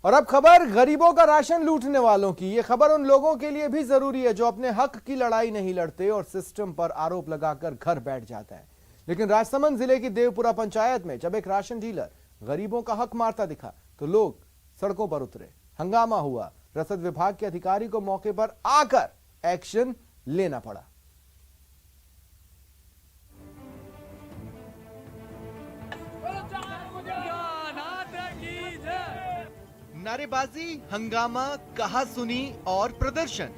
और अब खबर गरीबों का राशन लूटने वालों की। ये खबर उन लोगों के लिए भी जरूरी है जो अपने हक की लड़ाई नहीं लड़ते और सिस्टम पर आरोप लगाकर घर बैठ जाता है। लेकिन राजसमंद जिले की देवपुरा पंचायत में जब एक राशन डीलर गरीबों का हक मारता दिखा तो लोग सड़कों पर उतरे, हंगामा हुआ। रसद विभाग के अधिकारी को मौके पर आकर एक्शन लेना पड़ा। नारेबाजी, हंगामा, कहासुनी और प्रदर्शन।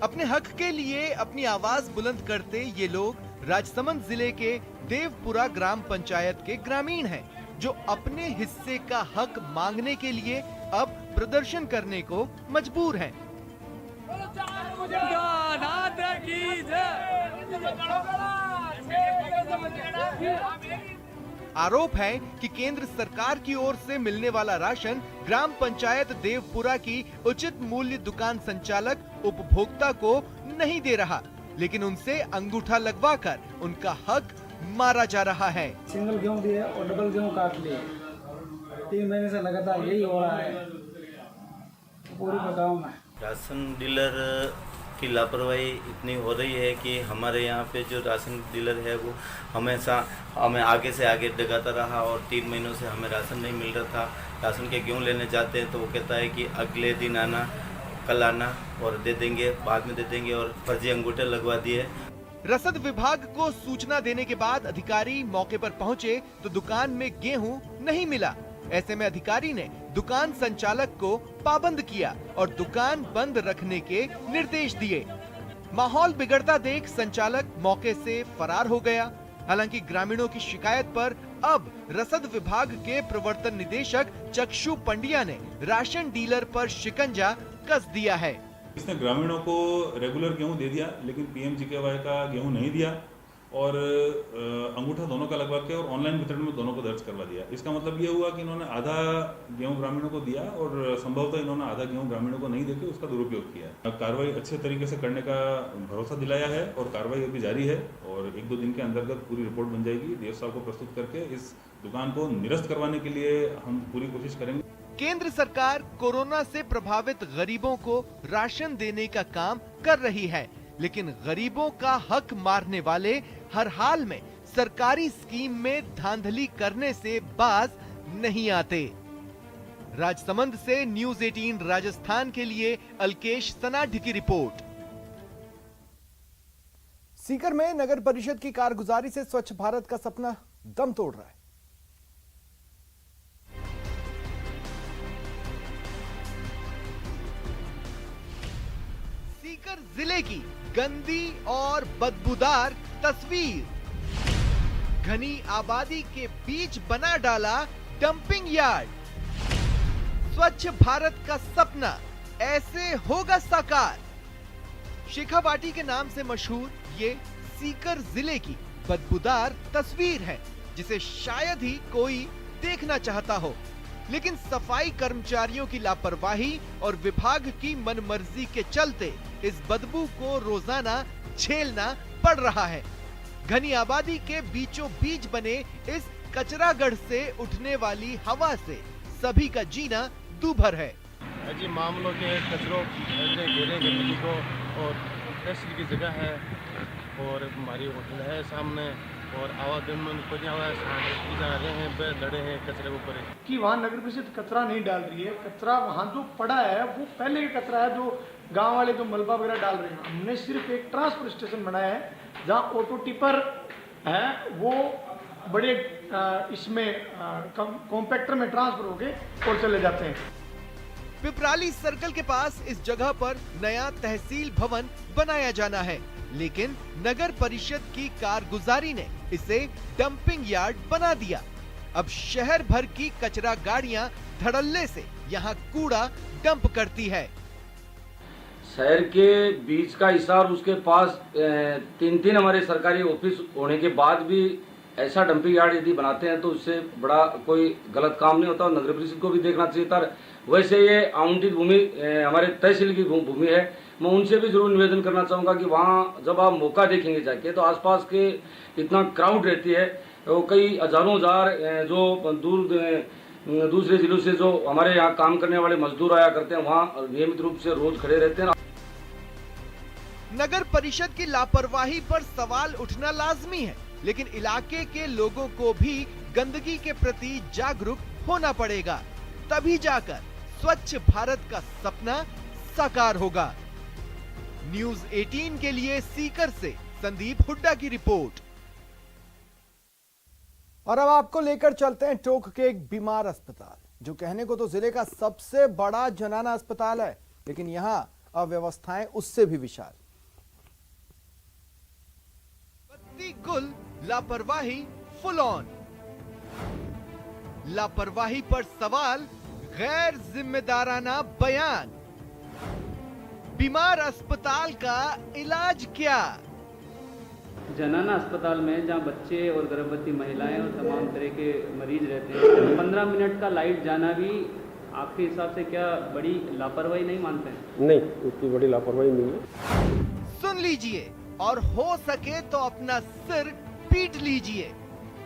अपने हक के लिए अपनी आवाज बुलंद करते ये लोग राजसमंद जिले के देवपुरा ग्राम पंचायत के ग्रामीण हैं, जो अपने हिस्से का हक मांगने के लिए अब प्रदर्शन करने को मजबूर हैं। आरोप है कि केंद्र सरकार की ओर से मिलने वाला राशन ग्राम पंचायत देवपुरा की उचित मूल्य दुकान संचालक उपभोक्ता को नहीं दे रहा, लेकिन उनसे अंगूठा लगवाकर उनका हक मारा जा रहा है। सिंगल गेहूं दिए और डबल गेहूं काट लिए। 3 महीने से लगातार यही हो रहा है पूरी गाँव में। राशन डीलर की लापरवाही इतनी हो रही है कि हमारे यहाँ पे जो राशन डीलर है वो हमेशा हमें आगे से आगे डगाता रहा और 3 महीनों से हमें राशन नहीं मिल रहा था। राशन के गेहूँ लेने जाते हैं तो वो कहता है कि अगले दिन आना, कल आना और दे देंगे, बाद में दे देंगे, और फर्जी अंगूठे लगवा दिए। रसद विभाग को सूचना देने के बाद अधिकारी मौके पर पहुंचे तो दुकान में गेहूं नहीं मिला। ऐसे में अधिकारी ने दुकान संचालक को पाबंद किया और दुकान बंद रखने के निर्देश दिए। माहौल बिगड़ता देख संचालक मौके से फरार हो गया। हालांकि ग्रामीणों की शिकायत पर अब रसद विभाग के प्रवर्तन निदेशक चक्षु पंड्या ने राशन डीलर पर शिकंजा कस दिया है। इसने ग्रामीणों को रेगुलर गेहूं दे दिया, लेकिन पीएमजीकेवाई का गेहूं नहीं दिया और अंगूठा दोनों का लगवा के और ऑनलाइन वितरण में दोनों को दर्ज करवा दिया। इसका मतलब ये हुआ कि इन्होंने आधा गेहूं ग्रामीणों को दिया और संभवतः इन्होंने आधा गेहूं ग्रामीणों को नहीं देके उसका दुरुपयोग किया। कार्रवाई अच्छे तरीके से करने का भरोसा दिलाया है और कार्रवाई अभी जारी है और 1-2 दिन के अंतर्गत पूरी रिपोर्ट बन जाएगी। डीएफ साहब को प्रस्तुत करके इस दुकान को निरस्त करवाने के लिए हम पूरी कोशिश करेंगे। केंद्र सरकार कोरोना से प्रभावित गरीबों को राशन देने का काम कर रही है, लेकिन गरीबों का हक मारने वाले हर हाल में सरकारी स्कीम में धांधली करने से बाज नहीं आते। राजसमंद से न्यूज़ 18 राजस्थान के लिए अल्केश सनाढ्य की रिपोर्ट। सीकर में नगर परिषद की कारगुजारी से स्वच्छ भारत का सपना दम तोड़ रहा है। सीकर जिले की गंदी और बदबूदार तस्वीर। घनी आबादी के बीच बना डाला डंपिंग यार्ड। स्वच्छ भारत का सपना ऐसे होगा साकार। शेखावाटी के नाम से मशहूर ये सीकर जिले की बदबूदार तस्वीर है, जिसे शायद ही कोई देखना चाहता हो, लेकिन सफाई कर्मचारियों की लापरवाही और विभाग की मनमर्जी के चलते इस बदबू को रोजाना झेलना पड़ रहा है। घनी आबादी के बीचों बीच बने इस कचरागढ़ से उठने वाली हवा से सभी का जीना दूभर है। जी मामलों के कचरों घेरे गंदगी को और तहसील की जगह है और हमारी होटल है सामने और आवागमन रहे हैं, लड़े हैं कचरे ऊपर कि वहाँ नगर परिषद कचरा नहीं डाल रही है। कचरा वहाँ जो पड़ा है वो पहले का कचरा है जो गांव वाले जो मलबा वगैरह डाल रहे हैं। हमने सिर्फ एक ट्रांसफर स्टेशन बनाया है जहाँ ऑटो टिपर है वो बड़े इसमें कॉम्पैक्टर में ट्रांसफर होके और चले जाते हैं। पिपराली सर्कल के पास इस जगह पर नया तहसील भवन बनाया जाना है, लेकिन नगर परिषद की कारगुजारी ने इसे डंपिंग यार्ड बना दिया। अब शहर भर की कचरा गाड़ियां धड़ल्ले से यहां कूड़ा डंप करती है। शहर के बीच का हिस्सा और उसके पास 3 हमारे सरकारी ऑफिस होने के बाद भी ऐसा डंपिंग यार्ड यदि बनाते हैं तो उससे बड़ा कोई गलत काम नहीं होता और नगर परिषद को भी देखना चाहिए था। वैसे ये आवंटित भूमि हमारे तहसील की भूमि है। मैं उनसे भी जरूर निवेदन करना चाहूँगा कि वहाँ जब आप मौका देखेंगे जाके तो आसपास के इतना क्राउड रहती है, तो कई हजारों हजार जो दूर दूसरे जिलों से जो हमारे यहाँ काम करने वाले मजदूर आया करते हैं, वहाँ नियमित रूप से रोज खड़े रहते हैं। नगर परिषद की लापरवाही पर सवाल उठना लाजमी है, लेकिन इलाके के लोगों को भी गंदगी के प्रति जागरूक होना पड़ेगा, तभी जाकर स्वच्छ भारत का सपना साकार होगा। न्यूज 18 के लिए सीकर से संदीप हुड्डा की रिपोर्ट। और अब आपको लेकर चलते हैं टोंक के एक बीमार अस्पताल, जो कहने को तो जिले का सबसे बड़ा जनाना अस्पताल है, लेकिन यहां अव्यवस्थाएं उससे भी विशाल। बत्ती गुल, लापरवाही फुल ऑन। लापरवाही पर सवाल, गैर जिम्मेदाराना बयान। बीमार अस्पताल का इलाज क्या? जनाना अस्पताल में जहां बच्चे और गर्भवती महिलाएं और तमाम तरह के मरीज रहते हैं, 15 मिनट का लाइट जाना भी आपके हिसाब से क्या बड़ी लापरवाही नहीं मानते हैं? नहीं, उतनी बड़ी लापरवाही नहीं है। सुन लीजिए और हो सके तो अपना सिर पीट लीजिए।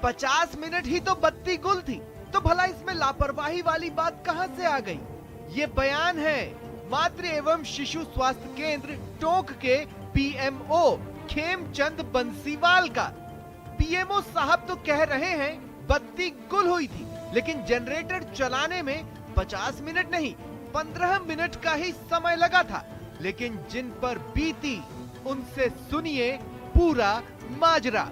50 मिनट ही तो बत्ती गुल थी, तो भला इसमें लापरवाही वाली बात कहां से आ गई? ये बयान है मातृ एवं शिशु स्वास्थ्य केंद्र टोंक के पीएमओ खेमचंद बंसीवाल का। पीएमओ साहब तो कह रहे हैं बत्ती गुल हुई थी, लेकिन जनरेटर चलाने में 50 मिनट नहीं 15 मिनट का ही समय लगा था। लेकिन जिन पर बीती उनसे सुनिए पूरा माजरा।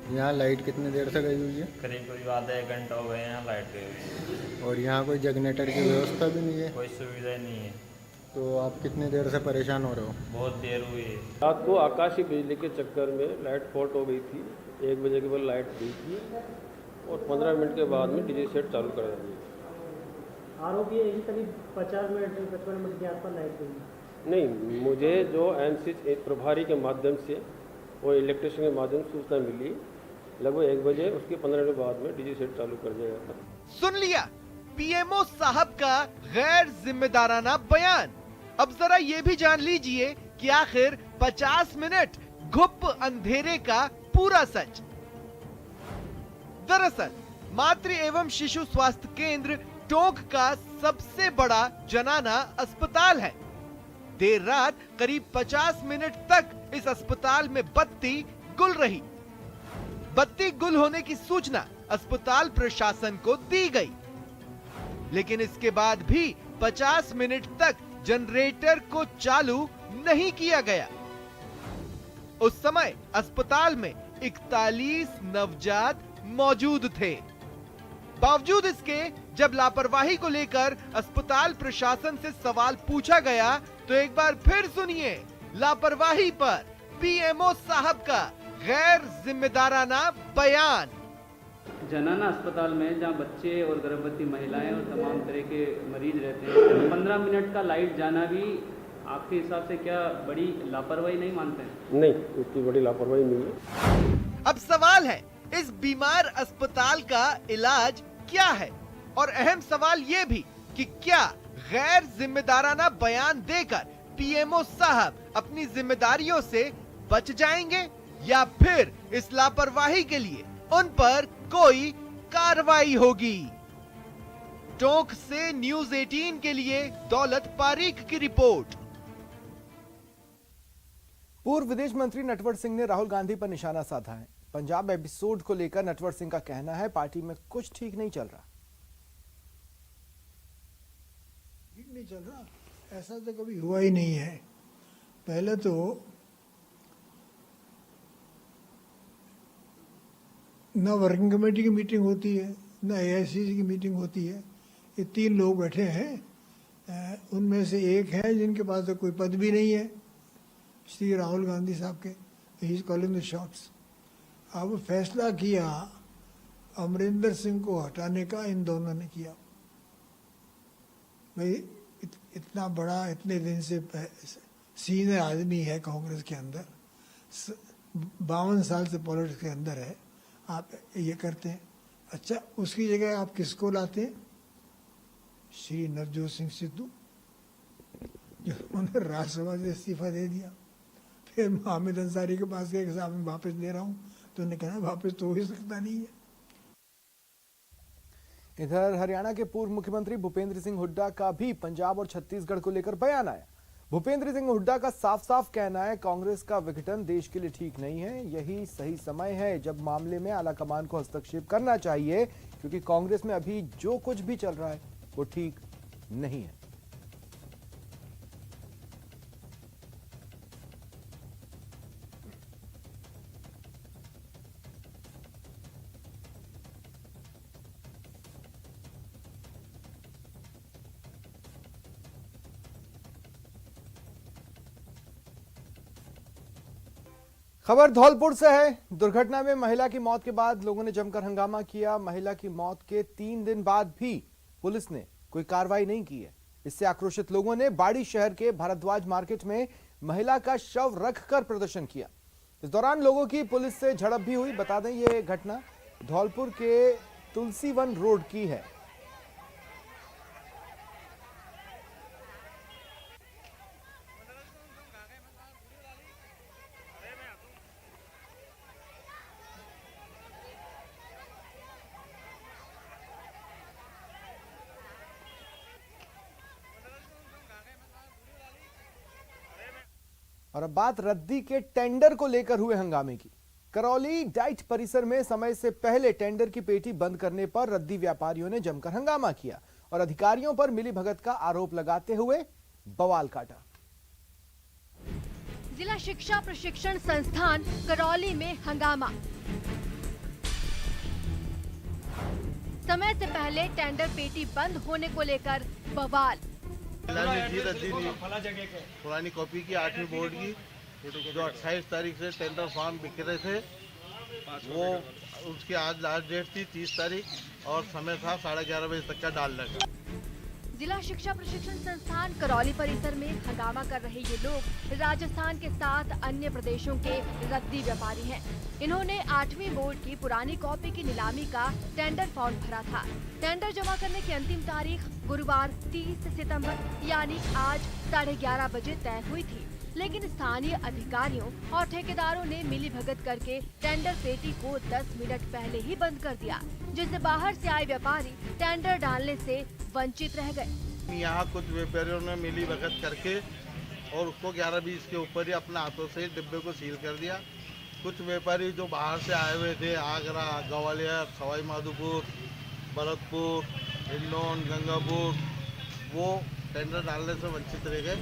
यहाँ लाइट कितनी देर से गई हुई है? करीब आधा एक घंटा हो गया यहाँ लाइट गई हुई है। और यहाँ कोई जनरेटर की व्यवस्था भी नहीं है? कोई सुविधा नहीं है। तो आप कितनी देर से परेशान हो रहे हो? बहुत देर हुई है। रात को आकाशीय बिजली के चक्कर में लाइट फॉल्ट हो गई थी। 1 बजे के बाद लाइट गई थी और 15 मिनट के बाद में डीजे सेट चालू कर दी। आरोपी यही करीब 50 मिनट 55 मिनट के आसपास लाइट गई। नहीं, मुझे जो एनसीसी प्रभारी के माध्यम से और इलेक्ट्रिशियन के माध्यम से सूचना मिली, लगभग 1 बजे उसके 15 मिनट बाद में डीजे सेट चालू कर दिया गया। सुन लिया पीएमओ साहब का गैर जिम्मेदाराना बयान। अब जरा ये भी जान लीजिए कि आखिर 50 मिनट घुप अंधेरे का पूरा सच। दरअसल मातृ एवं शिशु स्वास्थ्य केंद्र टोंक का सबसे बड़ा जनाना अस्पताल है। देर रात करीब 50 मिनट तक इस अस्पताल में बत्ती गुल रही। बत्ती गुल होने की सूचना अस्पताल प्रशासन को दी गई, लेकिन इसके बाद भी 50 मिनट तक जनरेटर को चालू नहीं किया गया। उस समय अस्पताल में 41 नवजात मौजूद थे। बावजूद इसके जब लापरवाही को लेकर अस्पताल प्रशासन से सवाल पूछा गया, तो एक बार फिर सुनिए लापरवाही पर पीएमओ साहब का गैर जिम्मेदाराना बयान। जनाना अस्पताल में जहां बच्चे और गर्भवती महिलाएं और तमाम तरह के मरीज रहते हैं, 15 मिनट का लाइट जाना भी आपके हिसाब से क्या बड़ी लापरवाही नहीं मानते हैं? नहीं, उतनी बड़ी लापरवाही नहीं है। अब सवाल है इस बीमार अस्पताल का इलाज क्या है, और अहम सवाल ये भी कि क्या गैर जिम्मेदाराना बयान देकर पीएमओ साहब अपनी जिम्मेदारियों से बच जाएंगे, या फिर इस लापरवाही के लिए उन पर कोई कार्रवाई होगी। टोंक से न्यूज 18 के लिए दौलत पारीक की रिपोर्ट। पूर्व विदेश मंत्री नटवर सिंह ने राहुल गांधी पर निशाना साधा है। पंजाब एपिसोड को लेकर नटवर सिंह का कहना है पार्टी में कुछ ठीक नहीं चल रहा। ठीक नहीं चल रहा, ऐसा तो कभी हुआ ही नहीं है। पहले तो न वर्किंग कमेटी की मीटिंग होती है, न एआईसीसी की मीटिंग होती है। ये 3 लोग बैठे हैं, उनमें से एक है जिनके पास तो कोई पद भी नहीं है, श्री राहुल गांधी साहब के। He is calling the shots. अब फैसला किया अमरिंदर सिंह को हटाने का इन दोनों ने किया। भाई इतना बड़ा, इतने दिन से सीनियर आदमी है कांग्रेस के अंदर, 52 साल से पॉलिटिक्स के अंदर है, आप ये करते हैं। अच्छा, उसकी जगह आप किसको लाते हैं? श्री नवजोत सिंह सिद्धू, जो उन्होंने राज्यसभा से इस्तीफा दे दिया। फिर हामिद अंसारी के पास गए कि साहब मैं वापस ले रहा हूँ, तो उन्होंने कहा वापस तो हो ही सकता नहीं है। इधर हरियाणा के पूर्व मुख्यमंत्री भूपेंद्र सिंह हुड्डा का भी पंजाब और छत्तीसगढ़ को लेकर बयान आया। भूपेंद्र सिंह हुड्डा का साफ साफ कहना है, कांग्रेस का विघटन देश के लिए ठीक नहीं है। यही सही समय है जब मामले में आलाकमान को हस्तक्षेप करना चाहिए, क्योंकि कांग्रेस में अभी जो कुछ भी चल रहा है वो ठीक नहीं है। खबर धौलपुर से है। दुर्घटना में महिला की मौत के बाद लोगों ने जमकर हंगामा किया। महिला की मौत के 3 दिन बाद भी पुलिस ने कोई कार्रवाई नहीं की है। इससे आक्रोशित लोगों ने बाड़ी शहर के भारद्वाज मार्केट में महिला का शव रखकर प्रदर्शन किया। इस दौरान लोगों की पुलिस से झड़प भी हुई। बता दें, यह घटना धौलपुर के तुलसीवन रोड की है। और अब बात रद्दी के टेंडर को लेकर हुए हंगामे की। करौली डाइट परिसर में समय से पहले टेंडर की पेटी बंद करने पर रद्दी व्यापारियों ने जमकर हंगामा किया और अधिकारियों पर मिलीभगत का आरोप लगाते हुए बवाल काटा। जिला शिक्षा प्रशिक्षण संस्थान करौली में हंगामा। समय से पहले टेंडर पेटी बंद होने को लेकर बवाल। पुरानी कॉपी की 8वीं बोर्ड की जो 28 तारीख से टेंडर फॉर्म बिक रहे थे, वो उसकी आज लास्ट डेट थी 30 तारीख और समय था 11:30 बजे तक का डालने का। जिला शिक्षा प्रशिक्षण संस्थान करौली परिसर में हंगामा कर रहे ये लोग राजस्थान के साथ अन्य प्रदेशों के रद्दी व्यापारी हैं। इन्होंने 8वीं बोर्ड की पुरानी कॉपी की नीलामी का टेंडर फॉर्म भरा था। टेंडर जमा करने की अंतिम तारीख गुरुवार 30 सितंबर यानी आज 11:30 बजे तय हुई थी, लेकिन स्थानीय अधिकारियों और ठेकेदारों ने मिलीभगत करके टेंडर पेटी को 10 मिनट पहले ही बंद कर दिया, जिससे बाहर से आए व्यापारी टेंडर डालने से वंचित रह गए। यहाँ कुछ व्यापारियों ने मिलीभगत करके और उसको 11:20 के ऊपर ही अपने हाथों से डिब्बे को सील कर दिया। कुछ व्यापारी जो बाहर से आए हुए थे, आगरा, ग्वालियर, सवाई माधोपुर, भरतपुर, हिंडौन, गंगापुर, वो टेंडर डालने से वंचित रह गए।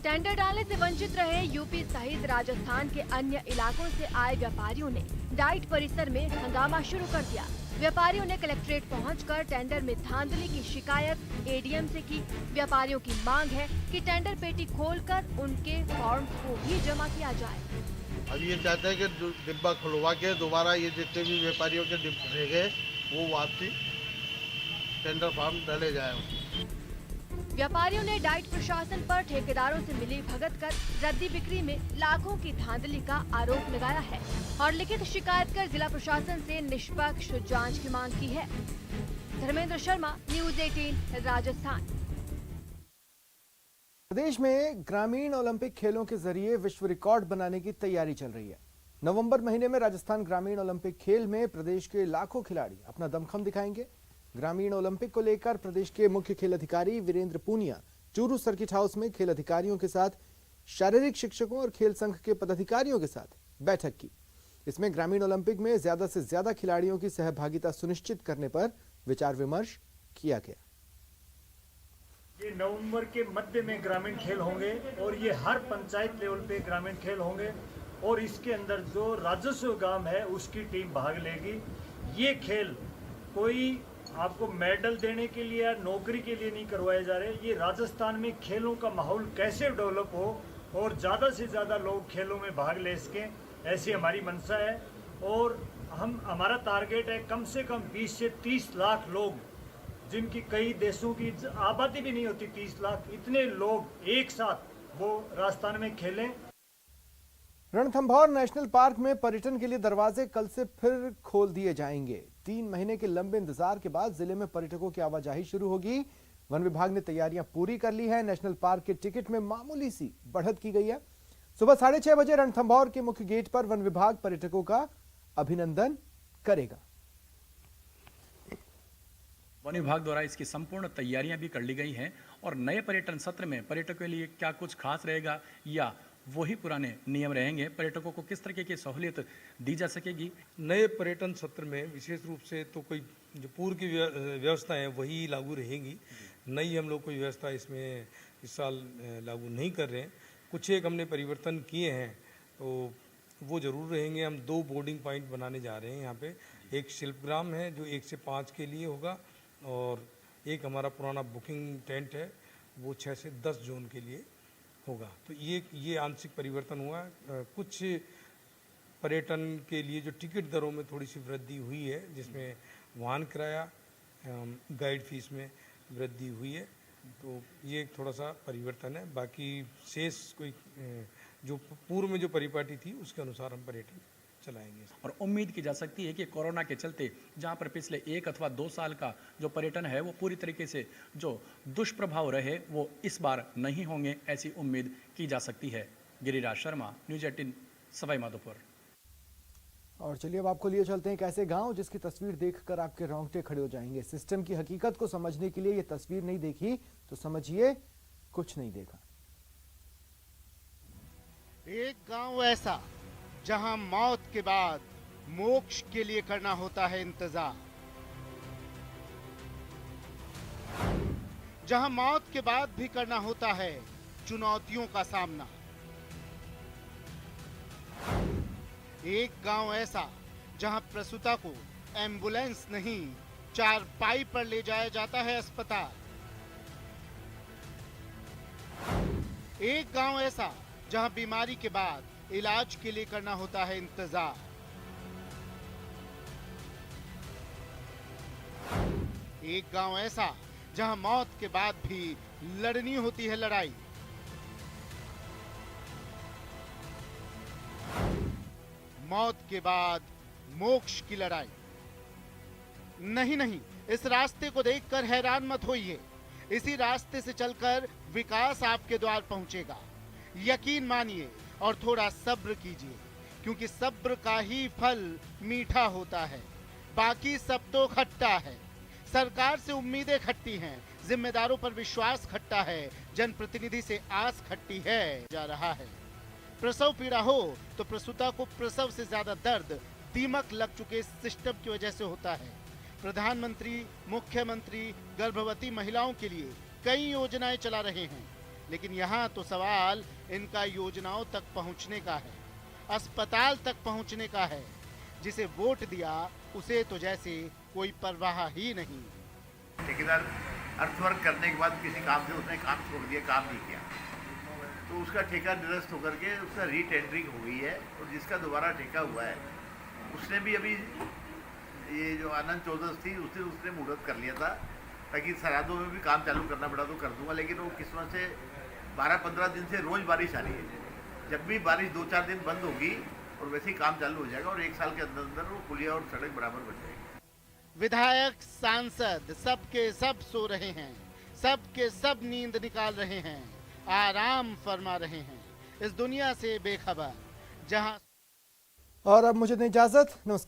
टेंडर डालने से वंचित रहे यूपी सहित राजस्थान के अन्य इलाकों से आए व्यापारियों ने डाइट परिसर में हंगामा शुरू कर दिया। व्यापारियों ने कलेक्ट्रेट पहुंचकर टेंडर में धांधली की शिकायत एडीएम से की। व्यापारियों की मांग है कि टेंडर पेटी खोलकर उनके फॉर्म को भी जमा किया जाए। अब ये चाहते हैं कि डिब्बा खुलवा के दोबारा ये जितने भी व्यापारियों के डिब्बे रह गए वो वापसी टेंडर फॉर्म डाले जाए। व्यापारियों ने डाइट प्रशासन पर ठेकेदारों से मिली भगत कर रद्दी बिक्री में लाखों की धांधली का आरोप लगाया है और लिखित शिकायत कर जिला प्रशासन से निष्पक्ष जांच की मांग की है। धर्मेंद्र शर्मा, न्यूज़ 18 राजस्थान। प्रदेश में ग्रामीण ओलंपिक खेलों के जरिए विश्व रिकॉर्ड बनाने की तैयारी चल रही है। नवंबर महीने में राजस्थान ग्रामीण ओलंपिक खेल में प्रदेश के लाखों खिलाड़ी अपना दमखम दिखाएंगे। ग्रामीण ओलंपिक को लेकर प्रदेश के मुख्य खेल अधिकारी वीरेंद्र पूनिया चूरू सर्किट हाउस में खेल अधिकारियों के साथ, शारीरिक शिक्षकों और खेल संघ के पदाधिकारियों के साथ बैठक की। इसमें ग्रामीण ओलंपिक में ज्यादा से ज्यादा खिलाड़ियों की सहभागिता सुनिश्चित करने पर विचार विमर्श किया गया। ये नवंबर के मध्य में ग्रामीण खेल होंगे और ये हर पंचायत लेवल पे ग्रामीण खेल होंगे और इसके अंदर जो राजस्व गांव है उसकी टीम भाग लेगी। ये खेल कोई आपको मेडल देने के लिए या नौकरी के लिए नहीं करवाए जा रहे। ये राजस्थान में खेलों का माहौल कैसे डेवलप हो और ज़्यादा से ज़्यादा लोग खेलों में भाग ले सकें, ऐसी हमारी मंशा है। और हमारा टारगेट है कम से कम 20 से 30 लाख लोग, जिनकी कई देशों की आबादी भी नहीं होती 30 लाख, इतने लोग एक साथ वो राजस्थान में खेलें। रणथंभौर नेशनल पार्क में पर्यटन के लिए दरवाजे कल से फिर खोल दिए जाएंगे। 3 महीने के लंबे इंतजार के बाद जिले में पर्यटकों की आवाजाही शुरू होगी। वन विभाग ने तैयारियां पूरी कर ली है। नेशनल पार्क के टिकट में मामूली सी बढ़त की गई है। सुबह 6:30 बजे रणथंभौर के मुख्य गेट पर वन विभाग पर्यटकों का अभिनंदन करेगा। वन विभाग द्वारा इसकी संपूर्ण तैयारियां भी कर ली गई हैं और नए पर्यटन सत्र में पर्यटकों के लिए क्या कुछ खास रहेगा या वही पुराने नियम रहेंगे, पर्यटकों को किस तरीके की सहूलियत दी जा सकेगी। नए पर्यटन सत्र में विशेष रूप से तो कोई जो पूर्व की व्यवस्था है वही लागू रहेंगी। नई हम लोग कोई व्यवस्था इसमें इस साल लागू नहीं कर रहे हैं। कुछ एक हमने परिवर्तन किए हैं तो वो ज़रूर रहेंगे। हम 2 बोर्डिंग पॉइंट बनाने जा रहे हैं यहाँ पे। एक शिल्पग्राम है जो 1 से 5 के लिए होगा और एक हमारा पुराना बुकिंग टेंट है वो 6 से 10 जोन के लिए होगा। तो ये आंशिक परिवर्तन हुआ। कुछ पर्यटन के लिए जो टिकट दरों में थोड़ी सी वृद्धि हुई है, जिसमें वाहन किराया, गाइड फीस में वृद्धि हुई है, तो ये एक थोड़ा सा परिवर्तन है। बाकी शेष कोई जो पूर्व में जो परिपाटी थी उसके अनुसार हम पर्यटन चलाएंगे। और उम्मीद की जा सकती है कि कोरोना के चलते जहां पर पिछले 1 अथवा 2 साल का जो पर्यटन है वो पूरी तरीके से जो दुष्प्रभाव रहे वो इस बार नहीं होंगे, ऐसी उम्मीद की जा सकती है। गिरिराज शर्मा, न्यूज़ 18, सवाई माधोपुर। और चलिए अब आपको लिए चलते हैं एक ऐसे गांव जिसकी तस्वीर देखकर आपके रोंगटे खड़े हो जाएंगे। सिस्टम की हकीकत को समझने के लिए ये तस्वीर नहीं देखी तो समझिए कुछ नहीं देखा। एक गांव ऐसा जहां मौत के बाद मोक्ष के लिए करना होता है इंतजार, जहां मौत के बाद भी करना होता है चुनौतियों का सामना। एक गांव ऐसा जहां प्रसूता को एम्बुलेंस नहीं 4 पर ले जाया जाता है अस्पताल। एक गांव ऐसा जहां बीमारी के बाद इलाज के लिए करना होता है इंतजार। एक गांव ऐसा जहां मौत के बाद भी लड़नी होती है लड़ाई। मौत के बाद मोक्ष की लड़ाई। नहीं, इस रास्ते को देखकर हैरान मत होइए। इसी रास्ते से चलकर विकास आपके द्वार पहुंचेगा। यकीन मानिए और थोड़ा सब्र कीजिए, क्योंकि सब्र का ही फल मीठा होता है, बाकी सब तो खट्टा है। सरकार से उम्मीदें खट्टी हैं, जिम्मेदारों पर विश्वास खट्टा है, जनप्रतिनिधि से आस खट्टी है जा रहा है। प्रसव पीड़ा हो तो प्रसूता को प्रसव से ज्यादा दर्द दीमक लग चुके सिस्टम की वजह से होता है। प्रधानमंत्री, मुख्यमंत्री गर्भवती महिलाओं के लिए कई योजनाएं चला रहे हैं, लेकिन यहाँ तो सवाल इनका योजनाओं तक पहुँचने का है, अस्पताल तक पहुँचने का है। जिसे वोट दिया उसे तो जैसे कोई परवाह ही नहीं। ठेकेदार अर्थवर्क करने के बाद किसी काम से उसने काम छोड़ दिया, काम नहीं किया, तो उसका ठेका निरस्त होकर के उसका रीटेंडरिंग हो गई है और जिसका दोबारा ठेका हुआ है उसने भी अभी ये जो आनंद चौदस थी उसने मुहूर्त कर लिया था ताकि सरादों में भी काम चालू करना पड़ा तो कर दूंगा, लेकिन वो किस्मत से 12-15 दिन से रोज बारिश आ रही है। जब भी बारिश 2-4 दिन बंद होगी और वैसे ही काम चालू हो जाएगा और 1 साल के अंदर अंदर वो पुलिया और सड़क बराबर बन जाएगी। विधायक, सांसद सबके सब सो रहे हैं, सबके सब नींद निकाल रहे हैं, आराम फरमा रहे हैं इस दुनिया से बेखबर जहां। और अब मुझे दें इजाजत, नमस्कार।